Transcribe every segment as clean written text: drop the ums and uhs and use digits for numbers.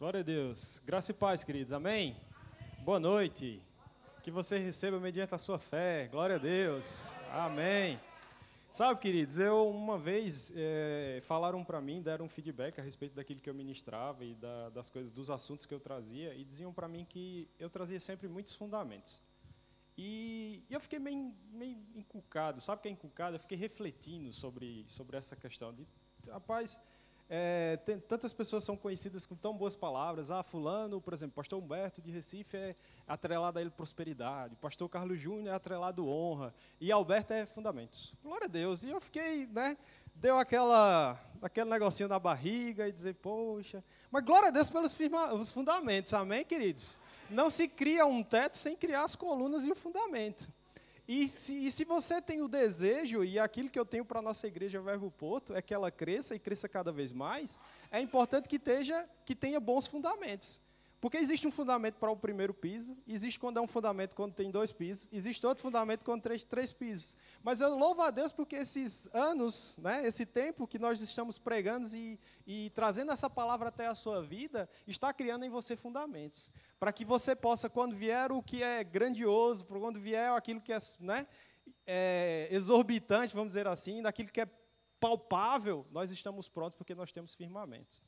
Glória a Deus. Graça e paz, queridos. Amém? Boa noite. Que você receba mediante a sua fé. Glória a Deus. Amém. Sabe, queridos, uma vez falaram para mim, deram um feedback a respeito daquilo que eu ministrava e das coisas, dos assuntos que eu trazia, e diziam para mim que eu trazia sempre muitos fundamentos. E eu fiquei meio encucado. Sabe o que é encucado? Eu fiquei refletindo sobre essa questão de, rapaz, tantas pessoas são conhecidas com tão boas palavras. Fulano, por exemplo, pastor Humberto de Recife é atrelado a ele prosperidade, pastor Carlos Júnior é atrelado honra, e Alberto é fundamentos. Glória a Deus. E eu fiquei, deu aquele negocinho na barriga e dizer, poxa, mas glória a Deus pelos os fundamentos, amém, queridos? Não se cria um teto sem criar as colunas e o fundamento. E se você tem o desejo, e aquilo que eu tenho para a nossa igreja Verbo Porto, é que ela cresça e cresça cada vez mais, é importante que tenha bons fundamentos. Porque existe um fundamento para o primeiro piso, existe quando é um fundamento quando tem 2 pisos, existe outro fundamento quando tem 3 pisos. Mas eu louvo a Deus porque esses anos, esse tempo que nós estamos pregando e trazendo essa palavra até a sua vida, está criando em você fundamentos. Para que você possa, quando vier o que é grandioso, quando vier aquilo que é exorbitante, vamos dizer assim, daquilo que é palpável, nós estamos prontos porque nós temos firmamentos.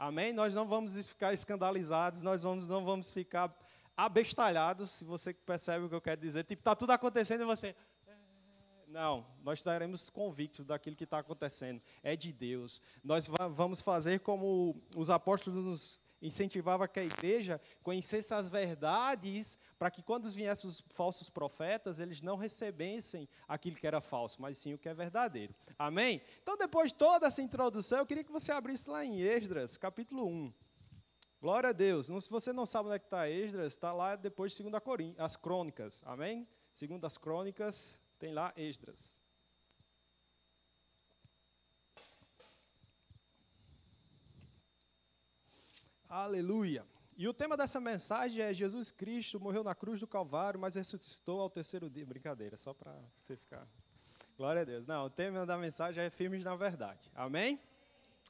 Amém? Nós não vamos ficar escandalizados, nós não vamos ficar abestalhados, se você percebe o que eu quero dizer. Tipo, está tudo acontecendo e você... Não, nós estaremos convictos daquilo que está acontecendo. É de Deus. Nós vamos fazer como os apóstolos nos incentivavam que a igreja conhecesse as verdades, para que quando viessem os falsos profetas, eles não recebessem aquilo que era falso, mas sim o que é verdadeiro. Amém? Então, depois de toda essa introdução, eu queria que você abrisse lá em Esdras, capítulo 1. Glória a Deus. Se você não sabe onde é que está Esdras, está lá depois de 2 as Crônicas. Amém? 2 Crônicas, tem lá Esdras. Aleluia. E o tema dessa mensagem é Jesus Cristo morreu na cruz do Calvário, mas ressuscitou ao 3º dia. Brincadeira, só para você ficar... Glória a Deus. Não, o tema da mensagem é firmes na verdade. Amém?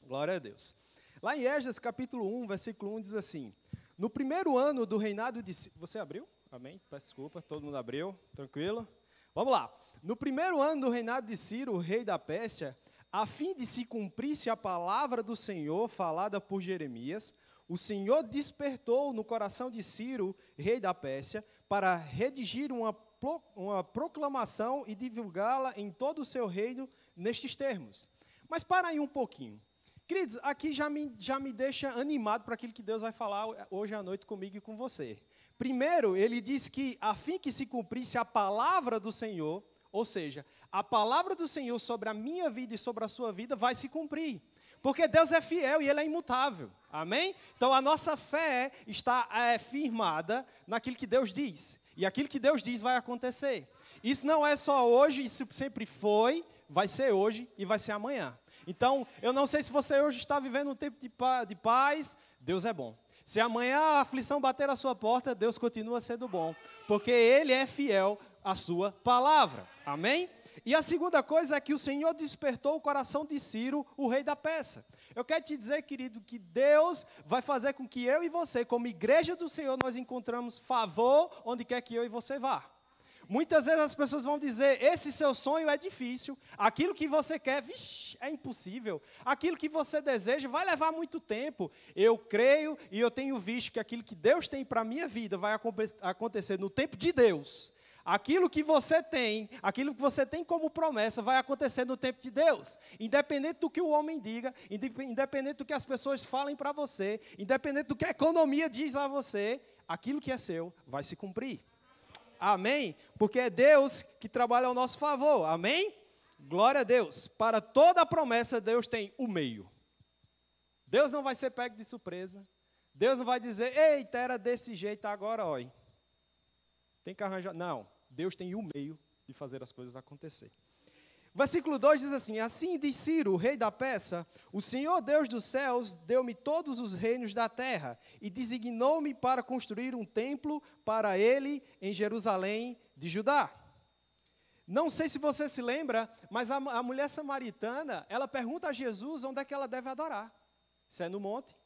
Glória a Deus. Lá em Esdras, capítulo 1, versículo 1, diz assim: no primeiro ano do reinado de... Você abriu? Amém? Peço desculpa, todo mundo abriu. Tranquilo? Vamos lá. No primeiro ano do reinado de Ciro, o rei da Pérsia, a fim de se cumprisse a palavra do Senhor falada por Jeremias, o Senhor despertou no coração de Ciro, rei da Pérsia, para redigir uma proclamação e divulgá-la em todo o seu reino nestes termos. Mas para aí um pouquinho. Queridos, aqui já me deixa animado para aquilo que Deus vai falar hoje à noite comigo e com você. Primeiro, ele diz que a fim que se cumprisse a palavra do Senhor, ou seja, a palavra do Senhor sobre a minha vida e sobre a sua vida vai se cumprir. Porque Deus é fiel e Ele é imutável. Amém? Então, a nossa fé está firmada naquilo que Deus diz. E aquilo que Deus diz vai acontecer. Isso não é só hoje, isso sempre foi, vai ser hoje e vai ser amanhã. Então, eu não sei se você hoje está vivendo um tempo de paz, Deus é bom. Se amanhã a aflição bater a sua porta, Deus continua sendo bom. Porque Ele é fiel à sua palavra. Amém? E a segunda coisa é que o Senhor despertou o coração de Ciro, o rei da Pérsia. Eu quero te dizer, querido, que Deus vai fazer com que eu e você, como igreja do Senhor, nós encontramos favor onde quer que eu e você vá. Muitas vezes as pessoas vão dizer, esse seu sonho é difícil, aquilo que você quer, é impossível, aquilo que você deseja vai levar muito tempo. Eu creio e eu tenho visto que aquilo que Deus tem para a minha vida vai acontecer no tempo de Deus. Aquilo que você tem como promessa, vai acontecer no tempo de Deus. Independente do que o homem diga, independente do que as pessoas falem para você, independente do que a economia diz a você, aquilo que é seu vai se cumprir. Amém? Porque é Deus que trabalha ao nosso favor. Amém? Glória a Deus. Para toda a promessa, Deus tem o meio. Deus não vai ser pego de surpresa. Deus não vai dizer, eita, era desse jeito agora, olha. Tem que arranjar. Não, Deus tem o meio de fazer as coisas acontecer. Versículo 2 diz assim: assim diz Ciro, o rei da Pérsia, o Senhor Deus dos céus deu-me todos os reinos da terra e designou-me para construir um templo para ele em Jerusalém de Judá. Não sei se você se lembra, mas a mulher samaritana, ela pergunta a Jesus onde é que ela deve adorar. Se é no monte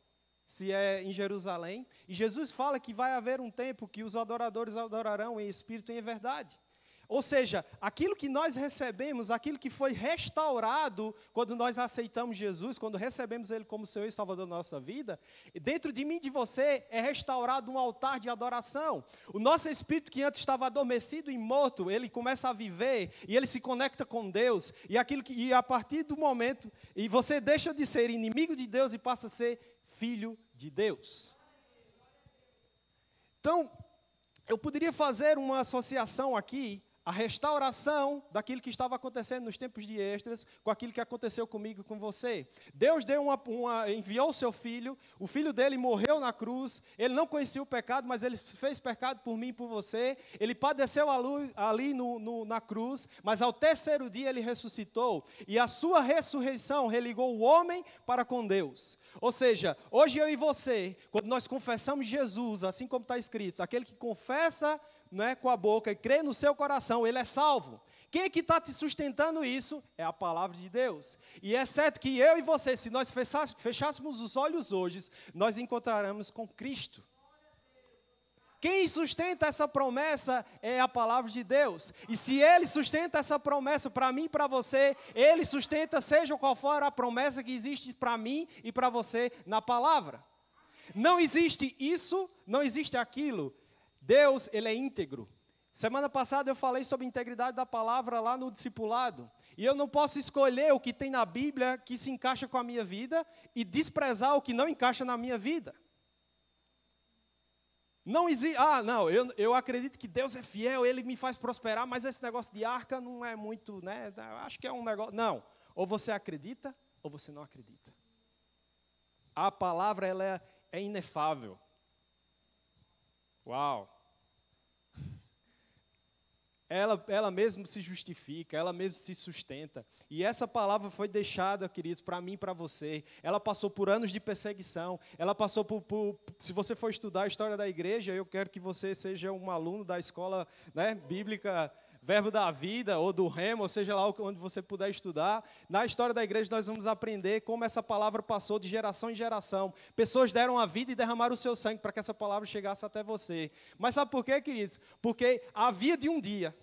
se é em Jerusalém. E Jesus fala que vai haver um tempo que os adoradores adorarão em espírito e em verdade. Ou seja, aquilo que nós recebemos, aquilo que foi restaurado quando nós aceitamos Jesus, quando recebemos Ele como Senhor e Salvador da nossa vida, dentro de mim e de você é restaurado um altar de adoração. O nosso espírito que antes estava adormecido e morto, ele começa a viver e ele se conecta com Deus. E a partir do momento, e você deixa de ser inimigo de Deus e passa a ser filho de Deus. Então, eu poderia fazer uma associação aqui, a restauração daquilo que estava acontecendo nos tempos de Esdras, com aquilo que aconteceu comigo e com você. Deus enviou o seu filho, o filho dele morreu na cruz, ele não conhecia o pecado, mas ele fez pecado por mim e por você, ele padeceu ali na cruz, mas ao terceiro dia ele ressuscitou, e a sua ressurreição religou o homem para com Deus. Ou seja, hoje eu e você, quando nós confessamos Jesus, assim como está escrito, aquele que confessa com a boca e crê no seu coração, ele é salvo. Quem é que está te sustentando isso? É a palavra de Deus. E é certo que eu e você, se nós fechássemos os olhos hoje, nós encontraremos com Cristo. Quem sustenta essa promessa é a palavra de Deus. E se Ele sustenta essa promessa para mim e para você, Ele sustenta seja qual for a promessa que existe para mim e para você na palavra. Não existe isso, não existe aquilo. Deus, Ele é íntegro. Semana passada eu falei sobre a integridade da palavra lá no discipulado. E eu não posso escolher o que tem na Bíblia que se encaixa com a minha vida e desprezar o que não encaixa na minha vida. Não existe, eu acredito que Deus é fiel, Ele me faz prosperar, mas esse negócio de arca não é muito, acho que é um negócio, não. Ou você acredita, ou você não acredita. A palavra, ela é inefável. Uau! Ela mesmo se justifica, ela mesmo se sustenta. E essa palavra foi deixada, queridos, para mim e para você. Ela passou por anos de perseguição. Ela passou se você for estudar a história da igreja, eu quero que você seja um aluno da escola bíblica, Verbo da Vida, ou do Rema, ou seja lá onde você puder estudar. Na história da igreja nós vamos aprender como essa palavra passou de geração em geração. Pessoas deram a vida e derramaram o seu sangue para que essa palavra chegasse até você. Mas sabe por quê, queridos? Porque haveria um dia,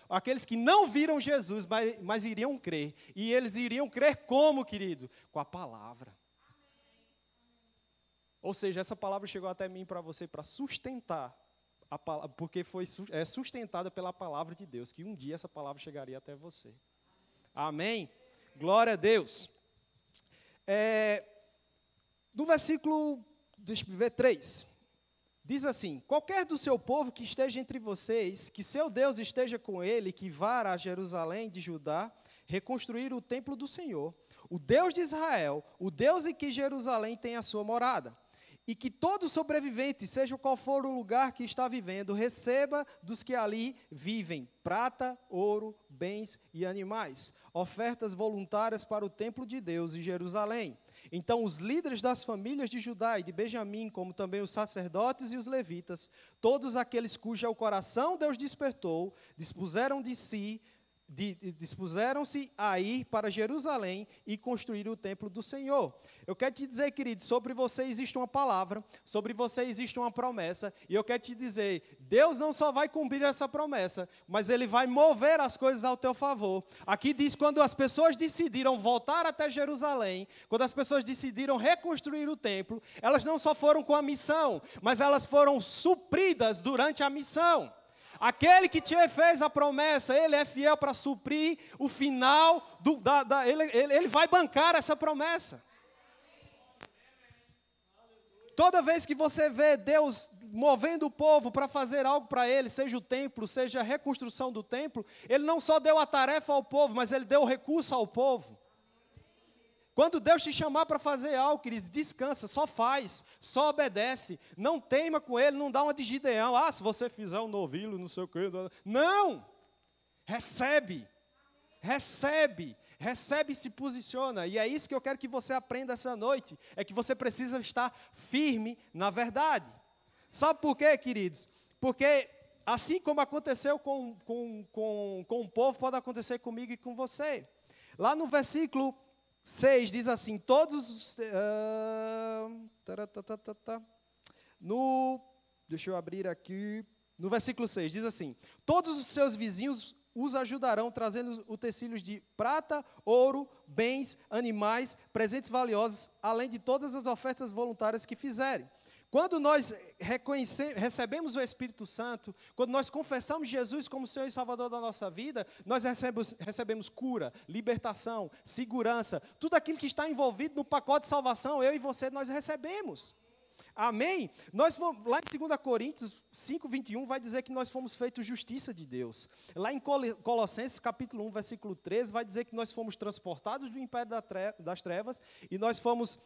aqueles que não viram Jesus, mas iriam crer. E eles iriam crer como, querido? Com a palavra. Ou seja, essa palavra chegou até mim para você para sustentar, porque foi sustentada pela palavra de Deus, que um dia essa palavra chegaria até você. Amém? Glória a Deus. No versículo, deixa eu ver, 3. Diz assim: qualquer do seu povo que esteja entre vocês, que seu Deus esteja com ele, que vá a Jerusalém de Judá, reconstruir o templo do Senhor, o Deus de Israel, o Deus em que Jerusalém tem a sua morada. E que todo sobrevivente, seja qual for o lugar que está vivendo, receba dos que ali vivem prata, ouro, bens e animais, ofertas voluntárias para o templo de Deus em Jerusalém. Então os líderes das famílias de Judá e de Benjamim, como também os sacerdotes e os levitas, todos aqueles cujo coração Deus despertou, dispuseram-se a ir para Jerusalém e construir o templo do Senhor. Eu quero te dizer, querido, sobre você existe uma palavra, sobre você existe uma promessa, e eu quero te dizer, Deus não só vai cumprir essa promessa, mas Ele vai mover as coisas ao teu favor. Aqui diz, quando as pessoas decidiram voltar até Jerusalém, quando as pessoas decidiram reconstruir o templo, elas não só foram com a missão, mas elas foram supridas durante a missão. Aquele que te fez a promessa, Ele é fiel para suprir o final, Ele vai bancar essa promessa. Toda vez que você vê Deus movendo o povo para fazer algo para Ele, seja o templo, seja a reconstrução do templo, Ele não só deu a tarefa ao povo, mas Ele deu o recurso ao povo. Quando Deus te chamar para fazer algo, queridos, descansa, só faz, só obedece. Não teima com Ele, não dá uma de Gideão. Se você fizer um novilho, não sei o quê. Não! Recebe e se posiciona. E é isso que eu quero que você aprenda essa noite. É que você precisa estar firme na verdade. Sabe por quê, queridos? Porque assim como aconteceu com o povo, pode acontecer comigo e com você. Lá no versículo 6 diz assim, Deixa eu abrir aqui. No versículo 6, diz assim: todos os seus vizinhos os ajudarão, trazendo utensílios de prata, ouro, bens, animais, presentes valiosos, além de todas as ofertas voluntárias que fizerem. Quando nós recebemos o Espírito Santo, quando nós confessamos Jesus como Senhor e Salvador da nossa vida, nós recebemos cura, libertação, segurança, tudo aquilo que está envolvido no pacote de salvação, eu e você, nós recebemos. Amém? Nós vamos, lá em 2 Coríntios 5, 21, vai dizer que nós fomos feitos justiça de Deus. Lá em Colossenses, capítulo 1, versículo 13, vai dizer que nós fomos transportados do império das trevas e nós fomos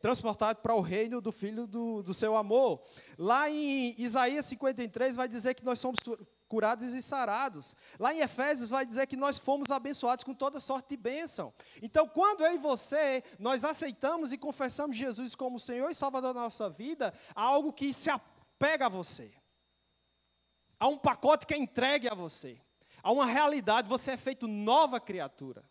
transportados para o reino do Filho do seu amor. Lá em Isaías 53, vai dizer que nós somos curados e sarados. Lá em Efésios vai dizer que nós fomos abençoados com toda sorte de bênção. Então, quando eu e você, nós aceitamos e confessamos Jesus como Senhor e Salvador da nossa vida, há algo que se apega a você. Há um pacote que é entregue a você. Há uma realidade, você é feito nova criatura.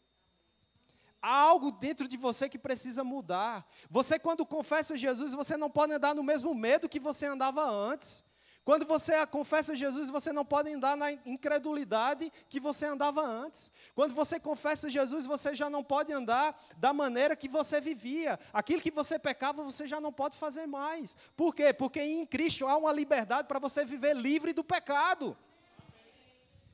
Há algo dentro de você que precisa mudar. Você, quando confessa Jesus, você não pode andar no mesmo medo que você andava antes. Quando você confessa Jesus, você não pode andar na incredulidade que você andava antes. Quando você confessa Jesus, você já não pode andar da maneira que você vivia. Aquilo que você pecava, você já não pode fazer mais. Por quê? Porque em Cristo há uma liberdade para você viver livre do pecado.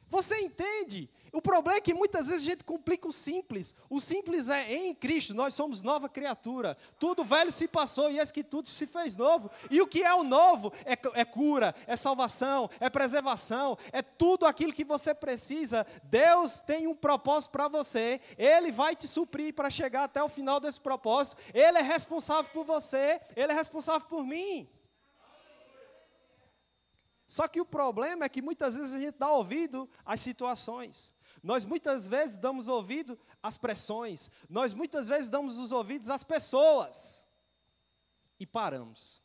Você entende? O problema é que muitas vezes a gente complica o simples. O simples é, em Cristo, nós somos nova criatura. Tudo velho se passou e eis que tudo se fez novo. E o que é o novo? É cura, é salvação, é preservação, é tudo aquilo que você precisa. Deus tem um propósito para você. Ele vai te suprir para chegar até o final desse propósito. Ele é responsável por você, Ele é responsável por mim. Só que o problema é que muitas vezes a gente dá ouvido às situações. Nós muitas vezes damos ouvido às pressões. Nós muitas vezes damos os ouvidos às pessoas. E paramos.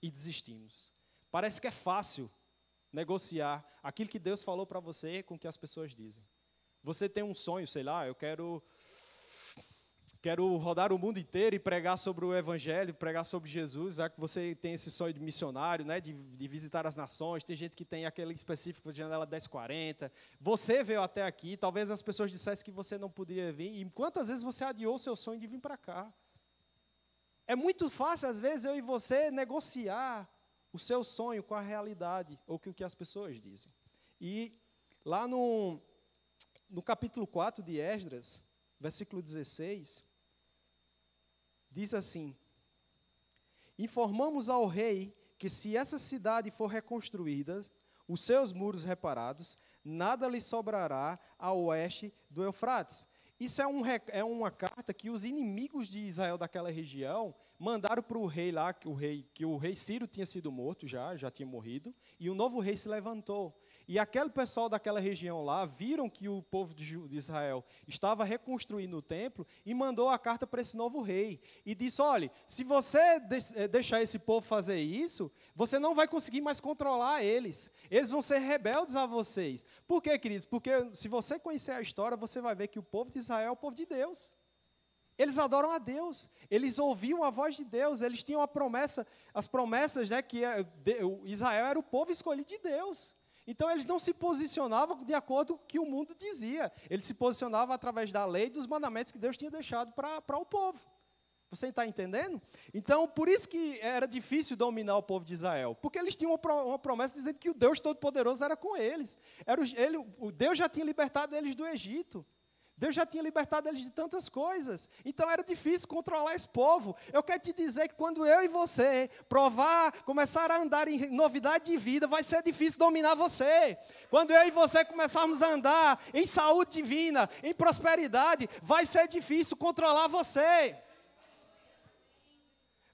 E desistimos. Parece que é fácil negociar aquilo que Deus falou para você com o que as pessoas dizem. Você tem um sonho, sei lá, eu quero rodar o mundo inteiro e pregar sobre o Evangelho, pregar sobre Jesus, já que você tem esse sonho de missionário, né, de visitar as nações, tem gente que tem aquele específico de janela 1040, você veio até aqui, talvez as pessoas dissessem que você não poderia vir, e quantas vezes você adiou o seu sonho de vir para cá? É muito fácil, às vezes, eu e você negociar o seu sonho com a realidade, ou com o que as pessoas dizem. E lá no capítulo 4 de Esdras, versículo 16, diz assim: informamos ao rei que se essa cidade for reconstruída, os seus muros reparados, nada lhe sobrará a oeste do Eufrates. Isso é uma carta que os inimigos de Israel daquela região mandaram para o rei lá, que o rei Ciro tinha sido morto, já tinha morrido, e o novo rei se levantou. E aquele pessoal daquela região lá viram que o povo de Israel estava reconstruindo o templo e mandou a carta para esse novo rei. E disse, olha, se você deixar esse povo fazer isso, você não vai conseguir mais controlar eles. Eles vão ser rebeldes a vocês. Por quê, queridos? Porque se você conhecer a história, você vai ver que o povo de Israel é o povo de Deus. Eles adoram a Deus, eles ouviam a voz de Deus, eles tinham as promessas, né, que Israel era o povo escolhido de Deus. Então, eles não se posicionavam de acordo com o que o mundo dizia. Eles se posicionavam através da lei e dos mandamentos que Deus tinha deixado para o povo. Você está entendendo? Então, por isso que era difícil dominar o povo de Israel. Porque eles tinham uma promessa dizendo que o Deus Todo-Poderoso era com eles. O Deus já tinha libertado eles do Egito. Deus já tinha libertado eles de tantas coisas. Então era difícil controlar esse povo. Eu quero te dizer que quando eu e você começar a andar em novidade de vida, vai ser difícil dominar você. Quando eu e você começarmos a andar em saúde divina, em prosperidade, vai ser difícil controlar você.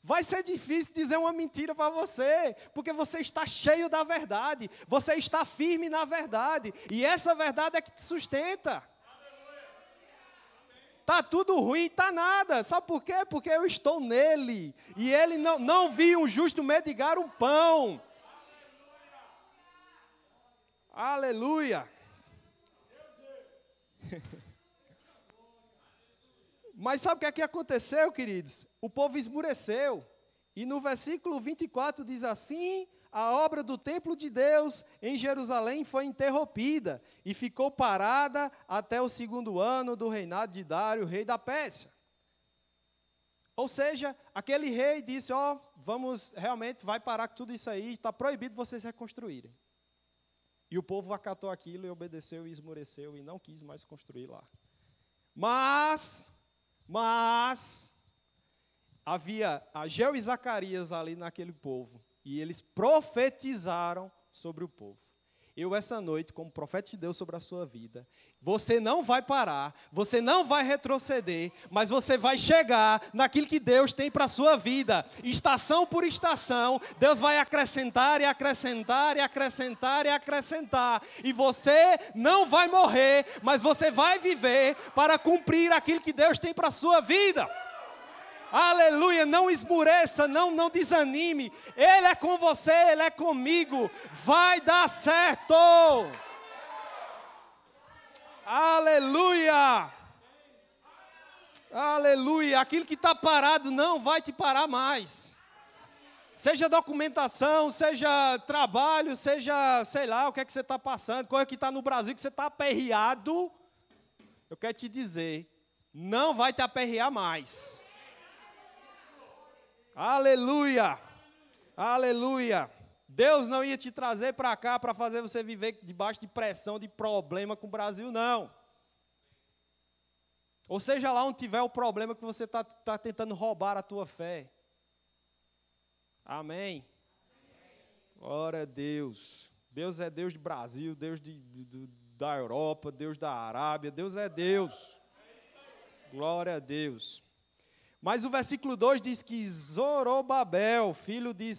Vai ser difícil dizer uma mentira para você, porque você está cheio da verdade, você está firme na verdade, e essa verdade é que te sustenta. Está tudo ruim, está nada. Sabe por quê? Porque eu estou nele. E ele não viu um justo mendigar um pão. Aleluia. Mas sabe o que é que aconteceu, queridos? O povo esmureceu. E no versículo 24 diz assim: a obra do templo de Deus em Jerusalém foi interrompida e ficou parada até o 2º ano do reinado de Dário, rei da Pérsia. Ou seja, aquele rei disse, realmente vai parar com tudo isso aí, está proibido vocês reconstruírem. E o povo acatou aquilo e obedeceu e esmureceu e não quis mais construir lá. Mas havia Ageu e Zacarias ali naquele povo, e eles profetizaram sobre o povo. Eu, essa noite, como profeta de Deus sobre a sua vida, você não vai parar, você não vai retroceder, mas você vai chegar naquilo que Deus tem para a sua vida. Estação por estação, Deus vai acrescentar e acrescentar e acrescentar e acrescentar. E você não vai morrer, mas você vai viver para cumprir aquilo que Deus tem para a sua vida. Aleluia, não esmureça, não desanime. Ele é com você, Ele é comigo. Vai dar certo. Aleluia. Aleluia. Aquilo que está parado não vai te parar mais. Seja documentação, seja trabalho, seja, sei lá, o que é que você está passando, coisa que está no Brasil, que você está aperreado. Eu quero te dizer, não vai te aperrear mais. Aleluia, aleluia. Deus não ia te trazer para cá para fazer você viver debaixo de pressão, de problema com o Brasil, não. Ou seja, lá onde tiver o problema que você está tentando roubar a tua fé. Amém. Glória a Deus. Deus é Deus do Brasil, Deus da Europa, Deus da Arábia, Deus é Deus. Glória a Deus. Mas o versículo 2 diz que Zorobabel, filho de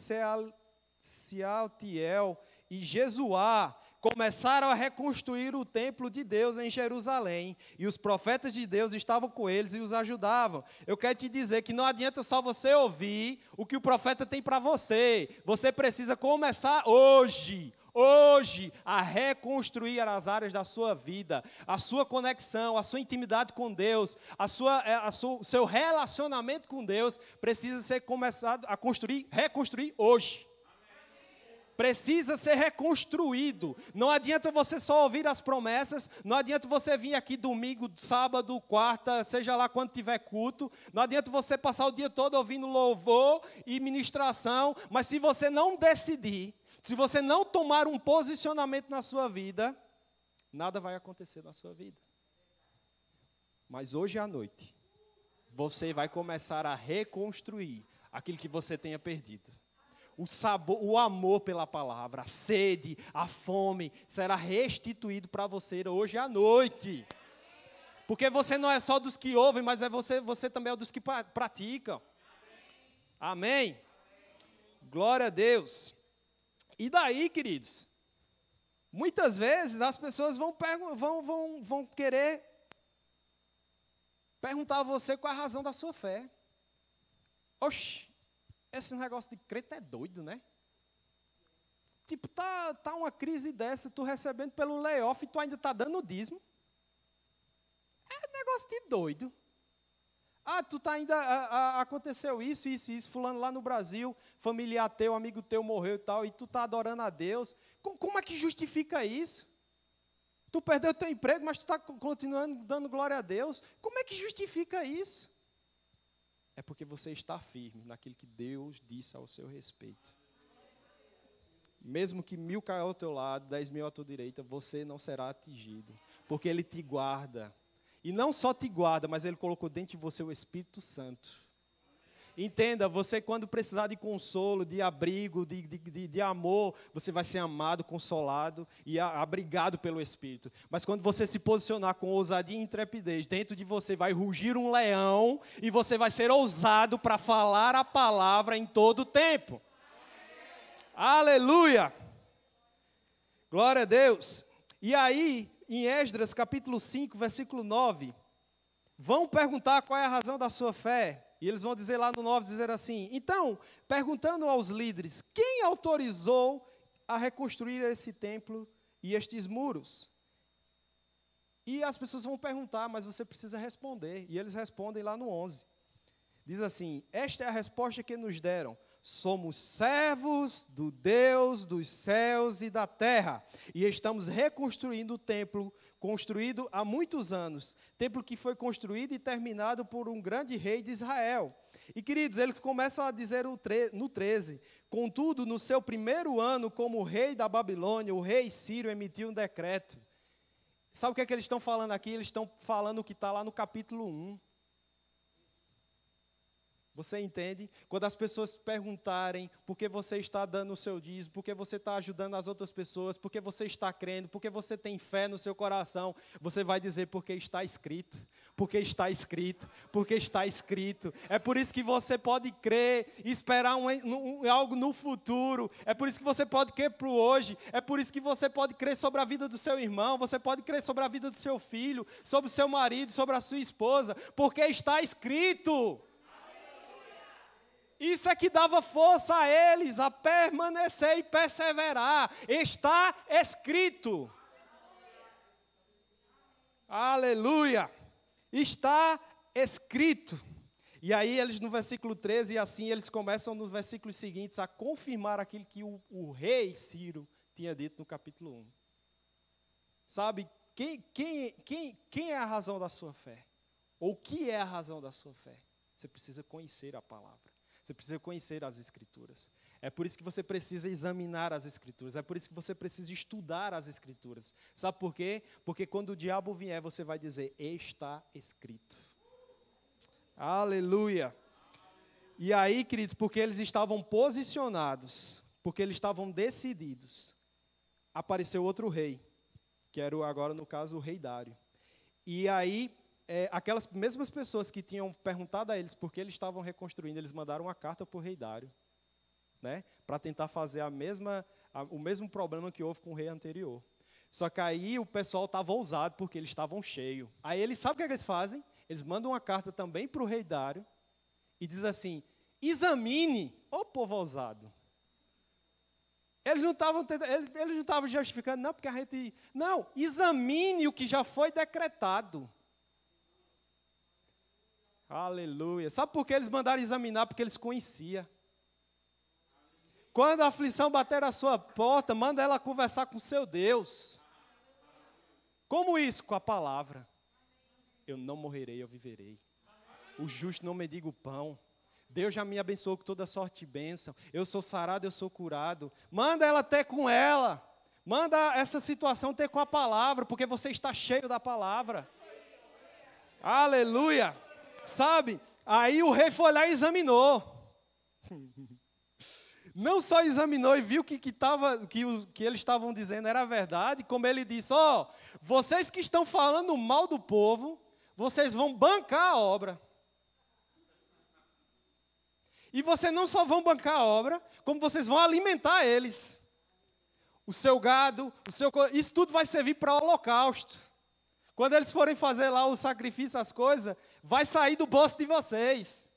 Sealtiel e Jesuá, começaram a reconstruir o templo de Deus em Jerusalém. E os profetas de Deus estavam com eles e os ajudavam. Eu quero te dizer que não adianta só você ouvir o que o profeta tem para você. Você precisa começar hoje, a reconstruir as áreas da sua vida, a sua conexão, a sua intimidade com Deus, o seu relacionamento com Deus precisa ser começado a reconstruir hoje. Precisa ser reconstruído. Não adianta você só ouvir as promessas, não adianta você vir aqui domingo, sábado, quarta, seja lá quando tiver culto, não adianta você passar o dia todo ouvindo louvor e ministração, mas se você não decidir, se você não tomar um posicionamento na sua vida, nada vai acontecer na sua vida. Mas hoje à noite, você vai começar a reconstruir aquilo que você tenha perdido. O sabor, o amor pela palavra, a sede, a fome, será restituído para você hoje à noite. Porque você não é só dos que ouvem, mas você também é dos que praticam. Amém? Glória a Deus. E daí, queridos, muitas vezes as pessoas vão querer perguntar a você qual é a razão da sua fé. Oxi, esse negócio de crente é doido, né? Tipo, tá uma crise dessa, tu recebendo pelo layoff e tu ainda tá dando dízimo. É negócio de doido. Tu tá ainda, aconteceu isso, fulano lá no Brasil, familiar teu, amigo teu morreu e tal, e tu tá adorando a Deus. Como é que justifica isso? Tu perdeu teu emprego, mas tu tá continuando dando glória a Deus. Como é que justifica isso? É porque você está firme naquilo que Deus disse ao seu respeito. Mesmo que 1000 caiam ao teu lado, 10.000 à tua direita, você não será atingido, porque Ele te guarda. E não só te guarda, mas Ele colocou dentro de você o Espírito Santo. Entenda, você quando precisar de consolo, de abrigo, de amor, você vai ser amado, consolado e abrigado pelo Espírito. Mas quando você se posicionar com ousadia e intrepidez, dentro de você vai rugir um leão e você vai ser ousado para falar a palavra em todo o tempo. Aleluia! Glória a Deus! E aí, em Esdras, capítulo 5, versículo 9, vão perguntar qual é a razão da sua fé. E eles vão dizer lá no 9, dizer assim, então, perguntando aos líderes, quem autorizou a reconstruir esse templo e estes muros? E as pessoas vão perguntar, mas você precisa responder. E eles respondem lá no 11. Diz assim: esta é a resposta que nos deram. Somos servos do Deus dos céus e da terra. E estamos reconstruindo o templo, construído há muitos anos. Templo que foi construído e terminado por um grande rei de Israel. E, queridos, eles começam a dizer no 13: contudo, no seu primeiro ano como rei da Babilônia, o rei Ciro emitiu um decreto. Sabe o que é que eles estão falando aqui? Eles estão falando o que está lá no capítulo 1. Você entende? Quando as pessoas perguntarem por que você está dando o seu dízimo, por que você está ajudando as outras pessoas, por que você está crendo, por que você tem fé no seu coração, você vai dizer porque está escrito, porque está escrito, porque está escrito. É por isso que você pode crer, esperar algo no futuro. É por isso que você pode crer para o hoje. É por isso que você pode crer sobre a vida do seu irmão, você pode crer sobre a vida do seu filho, sobre o seu marido, sobre a sua esposa, porque está escrito. Isso é que dava força a eles a permanecer e perseverar. Está escrito. Aleluia. Está escrito. E aí eles no versículo 13, e assim eles começam nos versículos seguintes a confirmar aquilo que o rei Ciro tinha dito no capítulo 1. Sabe, quem é a razão da sua fé? Ou o que é a razão da sua fé? Você precisa conhecer a palavra. Você precisa conhecer as Escrituras. É por isso que você precisa examinar as Escrituras. É por isso que você precisa estudar as Escrituras. Sabe por quê? Porque quando o diabo vier, você vai dizer: está escrito. Aleluia. E aí, queridos, porque eles estavam posicionados, porque eles estavam decididos, apareceu outro rei, que era agora, no caso, o rei Dário. E aí, aquelas mesmas pessoas que tinham perguntado a eles por que eles estavam reconstruindo, eles mandaram uma carta para o rei Dário, né, para tentar fazer o mesmo problema que houve com o rei anterior. Só que aí o pessoal estava ousado, porque eles estavam cheios. Aí eles, sabe o que eles fazem? Eles mandam uma carta também para o rei Dário e diz assim: examine, ó povo ousado. Eles não estavam justificando, não, porque a gente... Não, examine o que já foi decretado. Aleluia. Sabe por que eles mandaram examinar? Porque eles conheciam. Quando a aflição bater à sua porta, manda ela conversar com seu Deus. Como isso? Com a palavra. Eu não morrerei, eu viverei. O justo não mendiga o pão. Deus já me abençoou com toda sorte de bênção. Eu sou sarado, eu sou curado. Manda ela ter com ela. Manda essa situação ter com a palavra, porque você está cheio da palavra. Aleluia. Sabe, aí o rei foi lá e examinou. Não só examinou e viu que eles estavam dizendo era verdade, como ele disse: vocês que estão falando mal do povo, vocês vão bancar a obra. E vocês não só vão bancar a obra, como vocês vão alimentar eles. O seu gado, isso tudo vai servir para o holocausto. Quando eles forem fazer lá o sacrifício, as coisas, vai sair do bolso de vocês.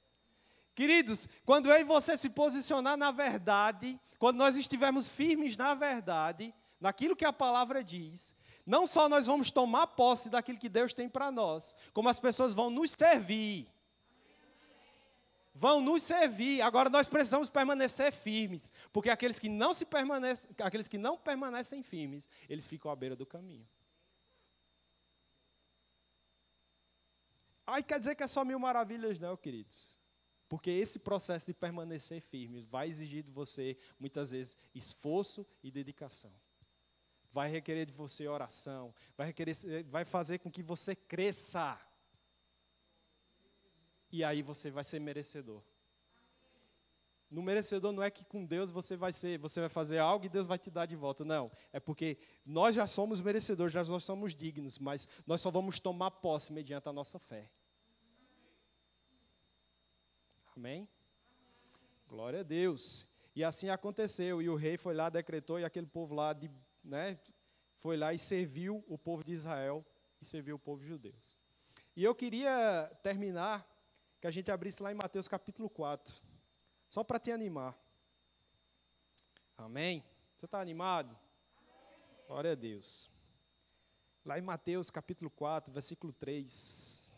Queridos, quando eu e você se posicionar na verdade, quando nós estivermos firmes na verdade, naquilo que a palavra diz, não só nós vamos tomar posse daquilo que Deus tem para nós, como as pessoas vão nos servir. Vão nos servir. Agora nós precisamos permanecer firmes, porque aqueles que não permanecem firmes, eles ficam à beira do caminho. Aí quer dizer que é só mil maravilhas, não, queridos. Porque esse processo de permanecer firme vai exigir de você, muitas vezes, esforço e dedicação. Vai requerer de você oração, vai fazer com que você cresça. E aí você vai ser merecedor. No merecedor não é que com Deus você vai fazer algo e Deus vai te dar de volta. Não, é porque nós já somos merecedores, nós somos dignos, mas nós só vamos tomar posse mediante a nossa fé. Amém? Glória a Deus. E assim aconteceu, e o rei foi lá, decretou, e aquele povo lá, foi lá e serviu o povo de Israel, e serviu o povo judeu. E eu queria terminar, que a gente abrisse lá em Mateus capítulo 4, só para te animar. Amém? Você está animado? Amém. Glória a Deus. Lá em Mateus capítulo 4, versículo 3.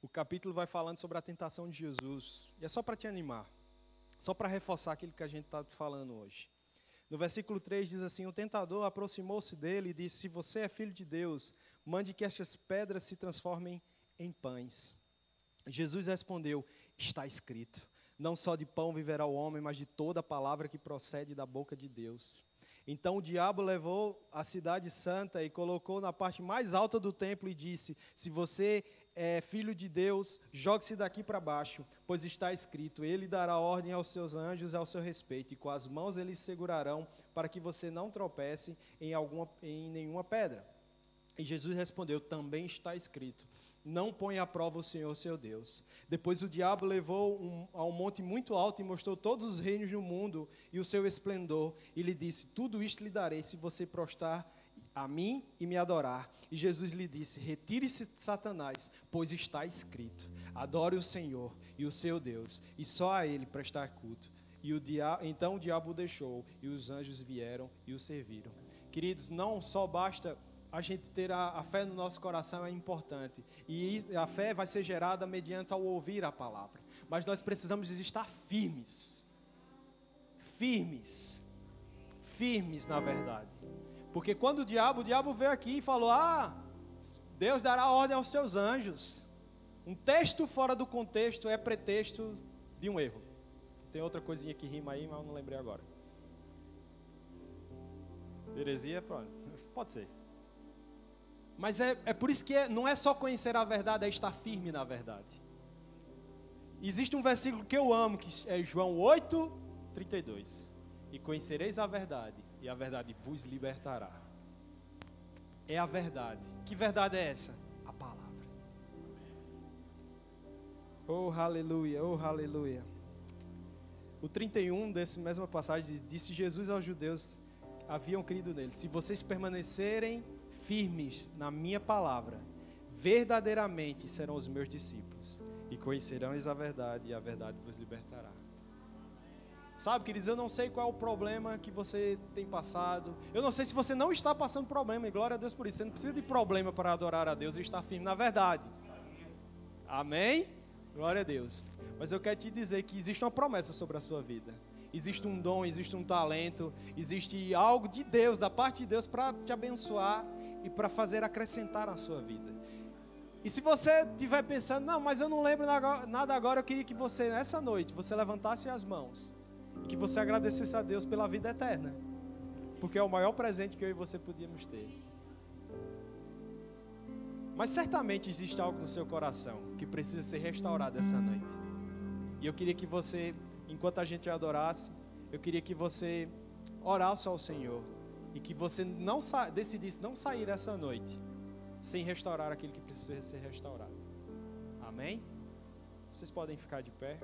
O capítulo vai falando sobre a tentação de Jesus. E é só para te animar. Só para reforçar aquilo que a gente está falando hoje. No versículo 3 diz assim: o tentador aproximou-se dele e disse: se você é filho de Deus, mande que estas pedras se transformem em pães. Jesus respondeu: está escrito, não só de pão viverá o homem, mas de toda a palavra que procede da boca de Deus. Então o diabo levou a cidade santa e colocou na parte mais alta do templo e disse: se você é filho de Deus, jogue-se daqui para baixo, pois está escrito, ele dará ordem aos seus anjos ao seu respeito, e com as mãos eles segurarão, para que você não tropece em nenhuma pedra. E Jesus respondeu: também está escrito, não ponha à prova o Senhor seu Deus. Depois o diabo levou a um monte muito alto e mostrou todos os reinos do mundo e o seu esplendor, e lhe disse: tudo isto lhe darei se você prostrar a mim e me adorar. E Jesus lhe disse: retire-se, Satanás, pois está escrito, adore o Senhor e o seu Deus, e só a ele prestar culto. Então o diabo o deixou, e os anjos vieram e o serviram. Queridos, não só basta a gente ter a fé no nosso coração, é importante, e a fé vai ser gerada mediante ao ouvir a palavra, mas nós precisamos estar firmes na verdade. Porque quando o diabo veio aqui e falou: Deus dará ordem aos seus anjos. Um texto fora do contexto é pretexto de um erro. Tem outra coisinha que rima aí, mas eu não lembrei agora. Heresia, pode ser. Mas é por isso que não é só conhecer a verdade, é estar firme na verdade. Existe um versículo que eu amo, que é João 8:32. E conhecereis a verdade, e a verdade vos libertará. É a verdade. Que verdade é essa? A palavra. Oh, aleluia, oh, aleluia. O 31 dessa mesma passagem diz: disse Jesus aos judeus que haviam crido nele: se vocês permanecerem firmes na minha palavra, verdadeiramente serão os meus discípulos, e conhecerão a verdade, e a verdade vos libertará. Sabe, queridos, eu não sei qual é o problema que você tem passado. Eu não sei se você não está passando problema, e glória a Deus por isso. Você não precisa de problema para adorar a Deus e estar firme na verdade. Amém? Glória a Deus. Mas eu quero te dizer que existe uma promessa sobre a sua vida. Existe um dom, existe um talento, existe algo de Deus, da parte de Deus, para te abençoar e para fazer acrescentar na sua vida. E se você estiver pensando: não, mas eu não lembro nada agora, eu queria que você, nessa noite, você levantasse as mãos e que você agradecesse a Deus pela vida eterna, porque é o maior presente que eu e você podíamos ter. Mas certamente existe algo no seu coração que precisa ser restaurado essa noite. E eu queria que você, enquanto a gente adorasse, eu queria que você orasse ao Senhor e que você decidisse não sair essa noite sem restaurar aquilo que precisa ser restaurado. Amém? Vocês podem ficar de pé.